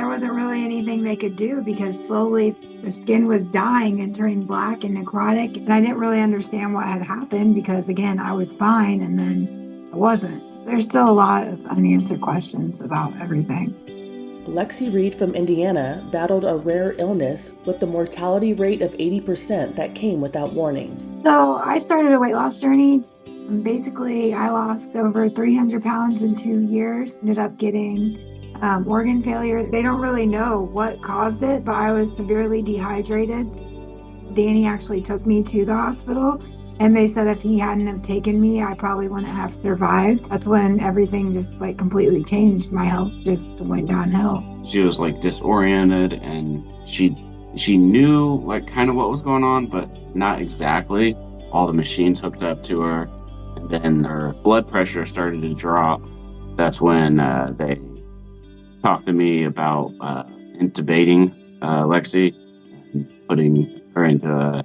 there wasn't really anything they could do because slowly the skin was dying and turning black and necrotic. And I didn't really understand what had happened because, again, I was fine and then I wasn't. There's still a lot of unanswered questions about everything. Lexi Reed from Indiana battled a rare illness with the mortality rate of 80% that came without warning. So I started a weight loss journey. Basically, I lost over 300 pounds in 2 years, ended up getting organ failure. They don't really know what caused it, but I was severely dehydrated. Danny actually took me to the hospital, and they said if he hadn't have taken me, I probably wouldn't have survived. That's when everything just like completely changed. My health just went downhill. She was like disoriented, and she knew like kind of what was going on, but not exactly. All the machines hooked up to her, and then her blood pressure started to drop. That's when they talked to me about intubating Lexi and putting her into a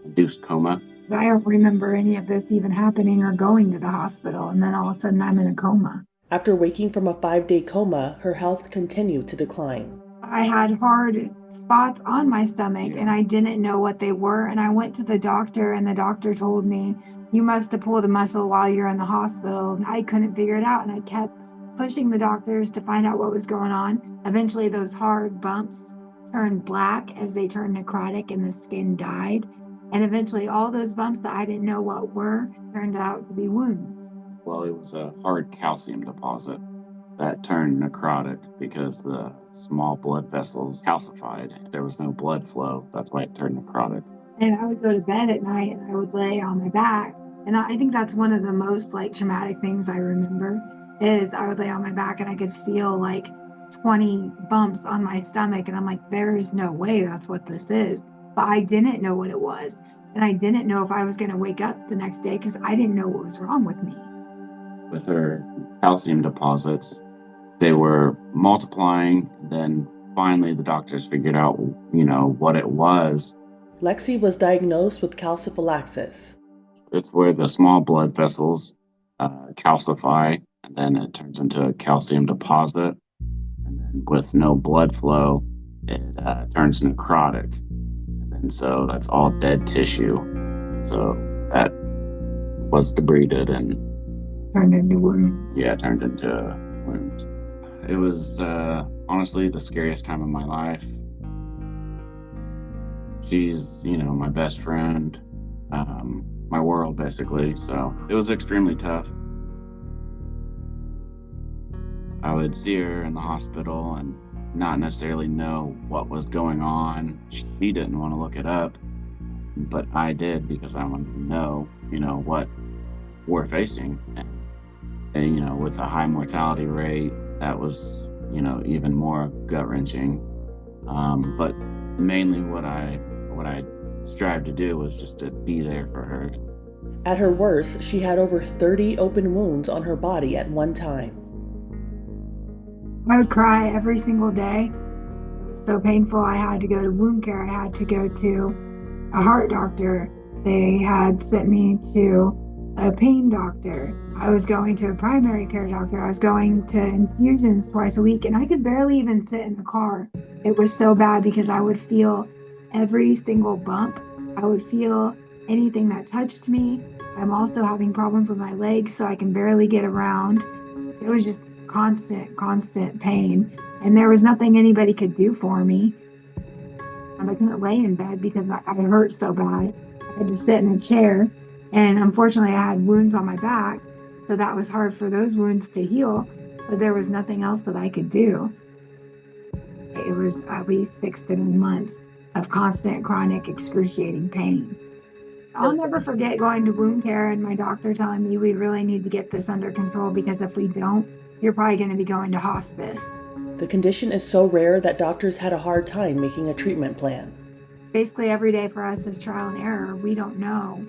induced coma. I don't remember any of this even happening or going to the hospital, and then all of a sudden I'm in a coma. After waking from a 5-day coma, her health continued to decline. I had hard spots on my stomach and I didn't know what they were. And I went to the doctor and the doctor told me, you must have pulled a muscle while you're in the hospital. I couldn't figure it out and I kept pushing the doctors to find out what was going on. Eventually those hard bumps turned black as they turned necrotic and the skin died. And eventually all those bumps that I didn't know what were turned out to be wounds. Well, it was a hard calcium deposit that turned necrotic because the small blood vessels calcified. There was no blood flow. That's why it turned necrotic. And I would go to bed at night and I would lay on my back. And I think that's one of the most like traumatic things I remember is I would lay on my back and I could feel like 20 bumps on my stomach. And I'm like, there is no way that's what this is. But I didn't know what it was. And I didn't know if I was going to wake up the next day because I didn't know what was wrong with me. With her calcium deposits, they were multiplying. Then finally the doctors figured out, what it was. Lexi was diagnosed with calciphylaxis. It's where the small blood vessels calcify, and then it turns into a calcium deposit. And then with no blood flow, it turns necrotic. And so that's all dead tissue. So that was debrided and turned into wounds. Yeah, turned into wounds. It was honestly the scariest time of my life. She's, my best friend, my world basically. So it was extremely tough. I would see her in the hospital and not necessarily know what was going on. She didn't want to look it up, but I did because I wanted to know, what we're facing. And, with a high mortality rate, that was, even more gut-wrenching. But mainly what I strived to do was just to be there for her. At her worst, she had over 30 open wounds on her body at one time. I would cry every single day. It was so painful. I had to go to wound care. I had to go to a heart doctor. They had sent me to a pain doctor. I was going to a primary care doctor. I was going to infusions twice a week, and I could barely even sit in the car. It was so bad because I would feel every single bump. I would feel anything that touched me. I'm also having problems with my legs, so I can barely get around. It was just constant pain, and there was nothing anybody could do for me. I couldn't lay in bed because I hurt so bad. I had to sit in a chair, and unfortunately I had wounds on my back, so that was hard for those wounds to heal, but there was nothing else that I could do. It was at least 6 to 7 months of constant, chronic, excruciating pain. I'll never forget going to wound care and my doctor telling me we really need to get this under control because if we don't, you're probably going to be going to hospice. The condition is so rare that doctors had a hard time making a treatment plan. Basically, every day for us is trial and error. We don't know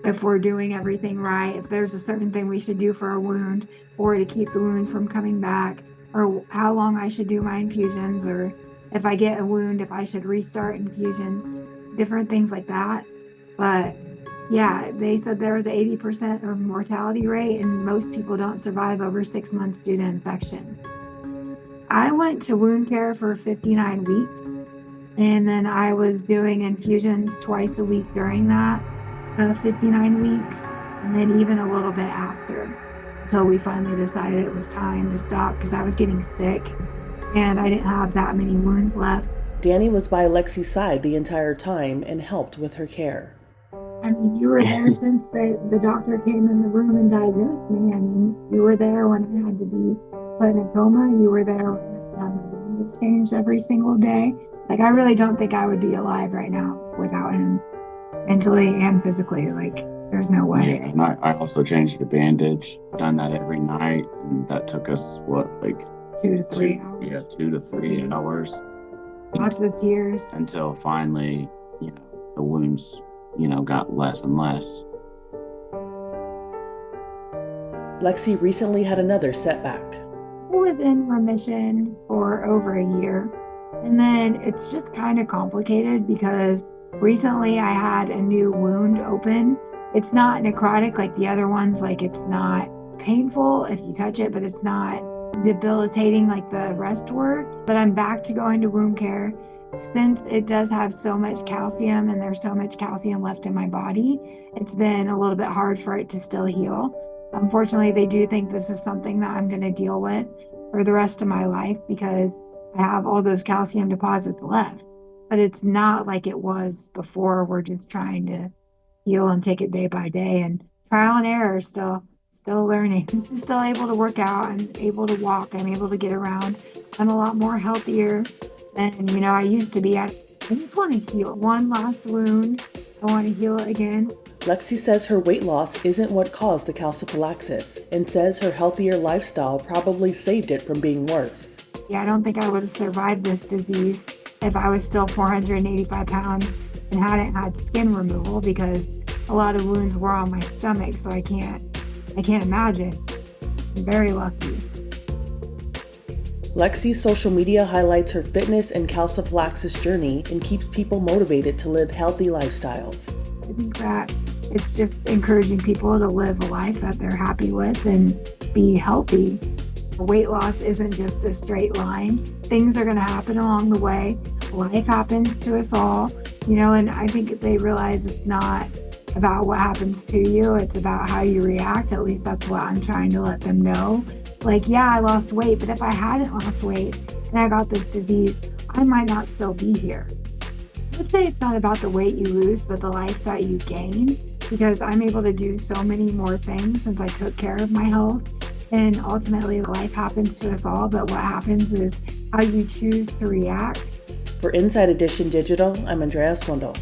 if we're doing everything right, if there's a certain thing we should do for a wound or to keep the wound from coming back, or how long I should do my infusions, or if I get a wound, if I should restart infusions, different things like that. But yeah, they said there was an 80% of mortality rate and most people don't survive over 6 months due to infection. I went to wound care for 59 weeks, and then I was doing infusions twice a week during that 59 weeks, and then even a little bit after, until we finally decided it was time to stop because I was getting sick and I didn't have that many wounds left. Danny was by Lexi's side the entire time and helped with her care. I mean, you were there since the doctor came in the room and diagnosed me. I mean, you were there when I had to be put in a coma. You were there when my room was changed every single day. Like, I really don't think I would be alive right now without him, mentally and physically. Like, there's no way. Yeah, and I also changed the bandage, done that every night, and that took us, what, like 2 to 3 hours. Yeah, 2 to 3 hours. Lots of tears. Until finally, the wounds, got less and less. Lexi recently had another setback. I was in remission for over a year. And then it's just kind of complicated because recently I had a new wound open. It's not necrotic like the other ones. Like, it's not painful if you touch it, but it's not debilitating like the rest were. But I'm back to going to wound care. Since it does have so much calcium and there's so much calcium left in my body, it's been a little bit hard for it to still heal. Unfortunately, they do think this is something that I'm going to deal with for the rest of my life because I have all those calcium deposits left. But it's not like it was before. We're just trying to heal and take it day by day, and trial and error, still learning. I'm still able to work out. I'm able to walk. I'm able to get around. I'm a lot more healthier than I used to be. I just want to heal. One last wound. I want to heal it again. Lexi says her weight loss isn't what caused the calciphylaxis and says her healthier lifestyle probably saved it from being worse. Yeah, I don't think I would have survived this disease if I was still 485 pounds and hadn't had skin removal, because a lot of wounds were on my stomach, so I can't imagine. I'm very lucky. Lexi's social media highlights her fitness and calciphylaxis journey and keeps people motivated to live healthy lifestyles. I think that it's just encouraging people to live a life that they're happy with and be healthy. Weight loss isn't just a straight line. Things are going to happen along the way. Life happens to us all, and I think they realize it's not about what happens to you. It's about how you react. At least that's what I'm trying to let them know. Like, yeah, I lost weight, but if I hadn't lost weight and I got this disease, I might not still be here. Let's say it's not about the weight you lose, but the life that you gain, because I'm able to do so many more things since I took care of my health. And ultimately, life happens to us all, but what happens is how you choose to react. For Inside Edition Digital, I'm Andrea Swindall.